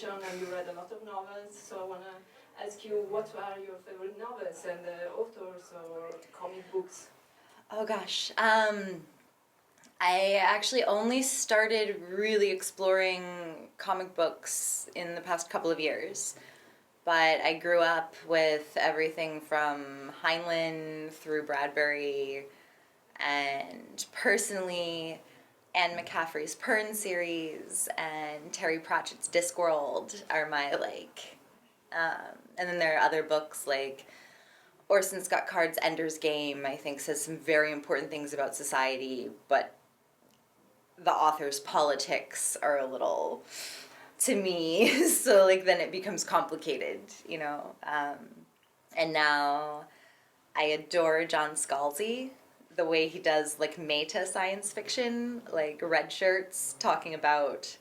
mentioned you read a lot of novels, so I want to ask you what are your favorite novels and authors or comic books? Oh gosh. I actually only started really exploring comic books in the past couple of years. But I grew up with everything from Heinlein through Bradbury, and personally, Anne McCaffrey's Pern series and Terry Pratchett's Discworld are my and then there are other books like Orson Scott Card's Ender's Game, I think says some very important things about society, but the author's politics are a little, to me, so like then it becomes complicated, you know. And now I adore John Scalzi, the way he does like meta science fiction, like red shirts talking about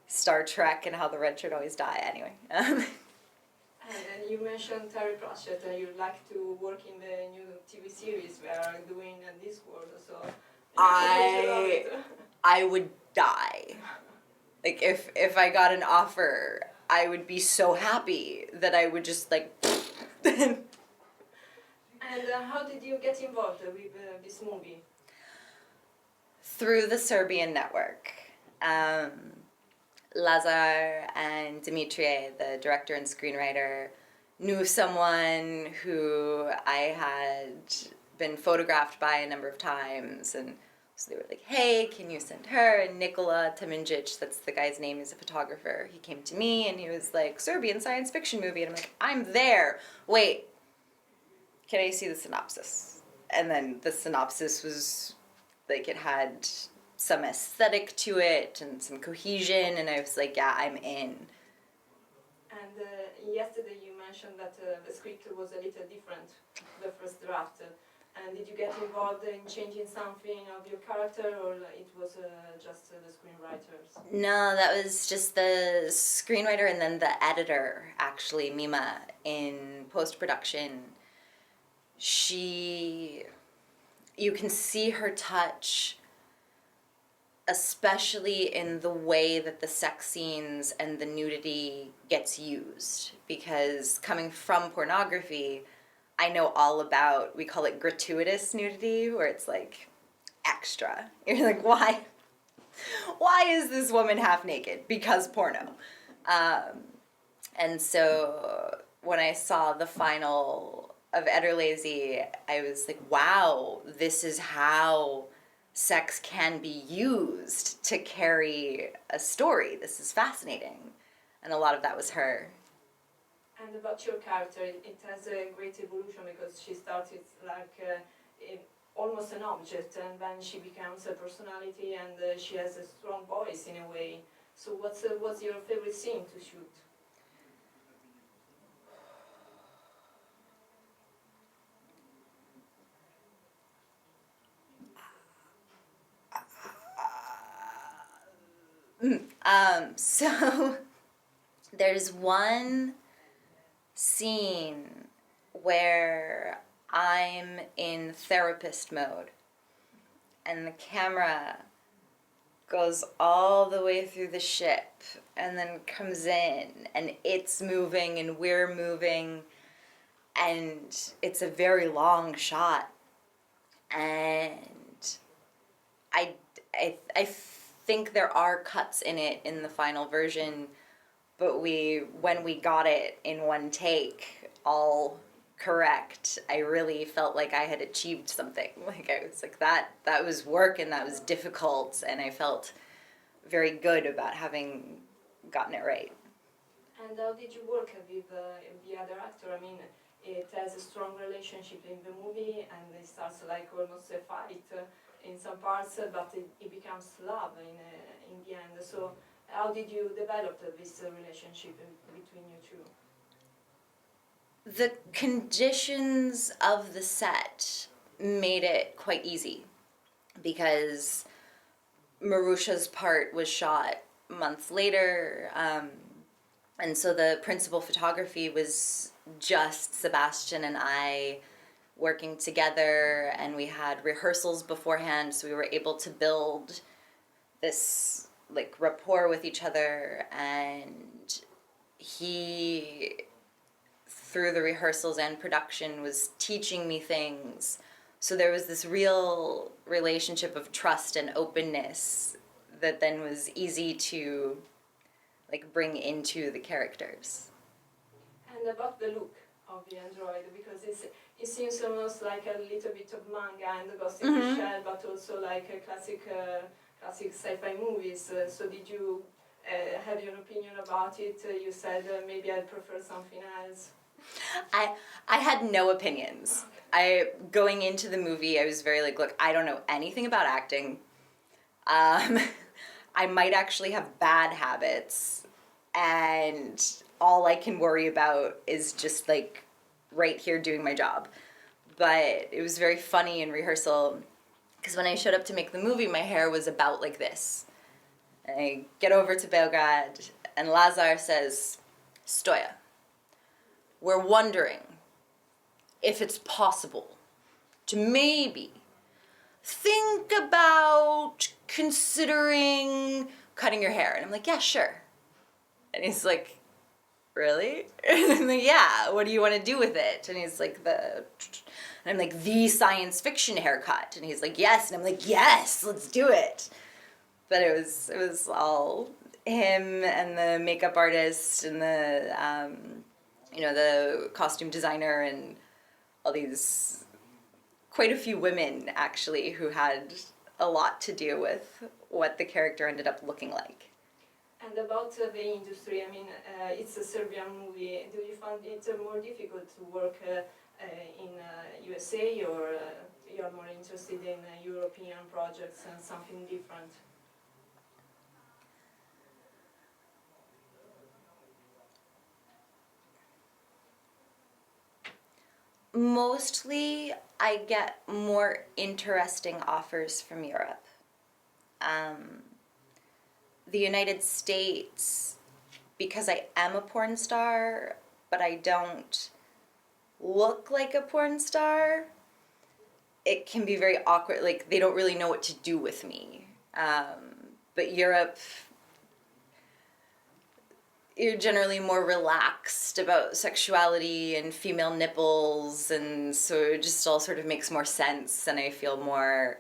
Star Trek and how the red shirt always die. Anyway. And you mentioned Terry Pratchett, and you'd like to work in the new TV series we are doing in this world. So I would die. Like if I got an offer, I would be so happy that I would just like. And how did you get involved with this movie? Through the Serbian network. Lazar and Dimitrie, the director and screenwriter, knew someone who I had been photographed by a number of times, and so they were like, hey, can you send her? And Nikola Teminjic, that's the guy's name, he's a photographer, he came to me and he was like, Serbian science fiction movie, and I'm like, I'm there, wait, can I see the synopsis? And then the synopsis was like, it had some aesthetic to it and some cohesion, and I was like, yeah, I'm in. And yesterday you mentioned that the script was a little different, the first draft. And did you get involved in changing something of your character, or it was just the screenwriters? No, that was just the screenwriter and then the editor, actually, Mima, in post-production. You can see her touch, especially in the way that the sex scenes and the nudity gets used. Because coming from pornography, I know all about, we call it gratuitous nudity, where it's like extra. You're like, why? Why is this woman half naked? Because porno. And so when I saw the final of Ederlezi, I was like, wow, this is how sex can be used to carry a story. This is fascinating. And a lot of that was her. And about your character, it has a great evolution because she started like almost an object, and then she becomes a personality, and she has a strong voice in a way. So what's your favorite scene to shoot? So there's one scene where I'm in therapist mode and the camera goes all the way through the ship and then comes in and it's moving and we're moving, and it's a very long shot, and I think there are cuts in it in the final version, but when we got it in one take, all correct, I really felt like I had achieved something. Like I was like, that was work and that was difficult, and I felt very good about having gotten it right. And how did you work with the other actor? I mean, it has a strong relationship in the movie, and it starts like almost a fight in some parts, but it becomes love in the end. So how did you develop this relationship between you two? The conditions of the set made it quite easy because Marusha's part was shot months later, and so the principal photography was just Sebastian and I working together, and we had rehearsals beforehand, so we were able to build this like rapport with each other, and he, through the rehearsals and production, was teaching me things. So there was this real relationship of trust and openness that then was easy to like bring into the characters. And about the look of the android, because it seems almost like a little bit of manga and Ghost in the Shell, but also like a classic sci-fi movies. So did you have your opinion about it? You said maybe I'd prefer something else. I had no opinions. Going into the movie, I was very like, look, I don't know anything about acting. I might actually have bad habits, and all I can worry about is just like right here doing my job. But it was very funny in rehearsal because when I showed up to make the movie, my hair was about like this. And I get over to Belgrade, and Lazar says, Stoya, we're wondering if it's possible to maybe think about considering cutting your hair. And I'm like, yeah, sure. And he's like, really? And I'm like, yeah, what do you want to do with it? And he's like, and I'm like, the science fiction haircut. And he's like, yes. And I'm like, yes, let's do it. But it was all him and the makeup artist and the, the costume designer and all these, quite a few women actually who had a lot to do with what the character ended up looking like. And about the industry, I mean, it's a Serbian movie. Do you find it more difficult to work in USA, or you're more interested in European projects and something different? Mostly, I get more interesting offers from Europe. The United States, because I am a porn star, but I don't look like a porn star, it can be very awkward. Like, they don't really know what to do with me. But Europe, you're generally more relaxed about sexuality and female nipples, and so it just all sort of makes more sense, and I feel more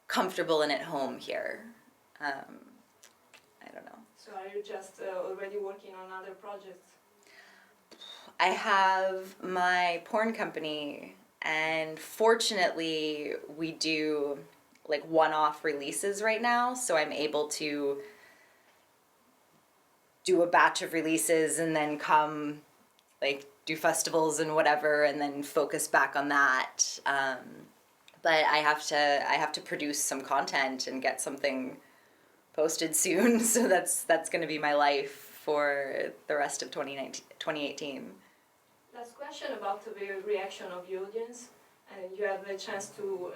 comfortable and at home here. I don't know. So are you just already working on other projects? I have my porn company, and fortunately we do like one-off releases right now, so I'm able to do a batch of releases and then come like do festivals and whatever and then focus back on that. But I have to produce some content and get something posted soon, so that's going to be my life for the rest of 2018. Last question about the reaction of the audience. You have the chance to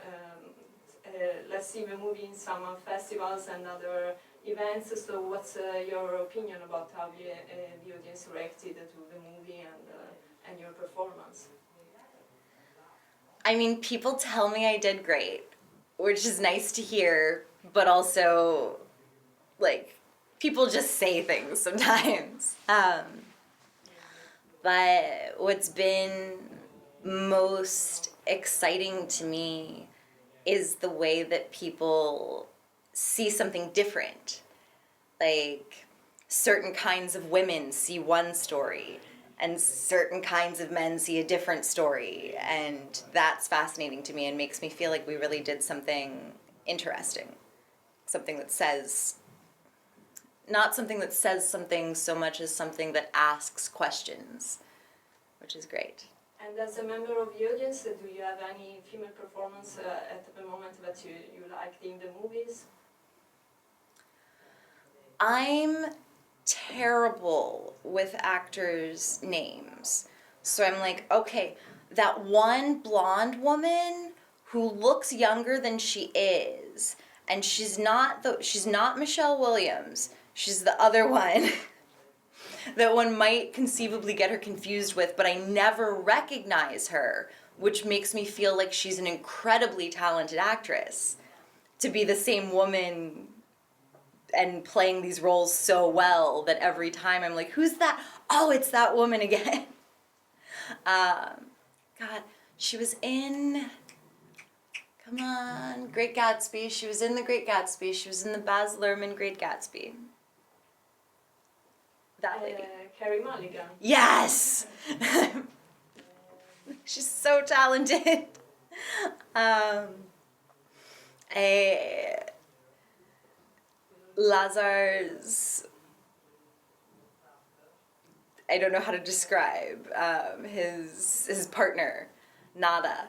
let's see the movie in some festivals and other events. So what's your opinion about how the audience reacted to the movie and your performance? I mean, people tell me I did great, which is nice to hear, but also, like, people just say things sometimes. But what's been most exciting to me is the way that people see something different. Like, certain kinds of women see one story, and certain kinds of men see a different story, and that's fascinating to me and makes me feel like we really did something interesting. Something that says, not something that says something so much as something that asks questions, which is great. And as a member of the audience, do you have any female performance at the moment that you liked in the movies? I'm terrible with actors' names. So I'm like, okay, that one blonde woman who looks younger than she is, and she's not Michelle Williams. She's the other one that one might conceivably get her confused with, but I never recognize her, which makes me feel like she's an incredibly talented actress to be the same woman and playing these roles so well that every time I'm like, who's that? oh, it's that woman again. God, she was in, come on, Great Gatsby. She was in The Great Gatsby. She was in the Baz Luhrmann Great Gatsby. That lady. Carey Mulligan. Yes! She's so talented. Lazar's, I don't know how to describe, his partner, Nada.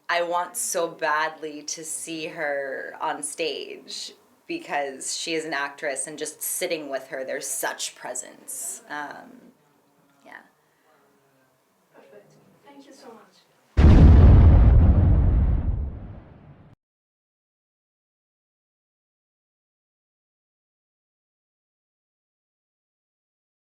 I want so badly to see her on stage because she is an actress, and just sitting with her, there's such presence.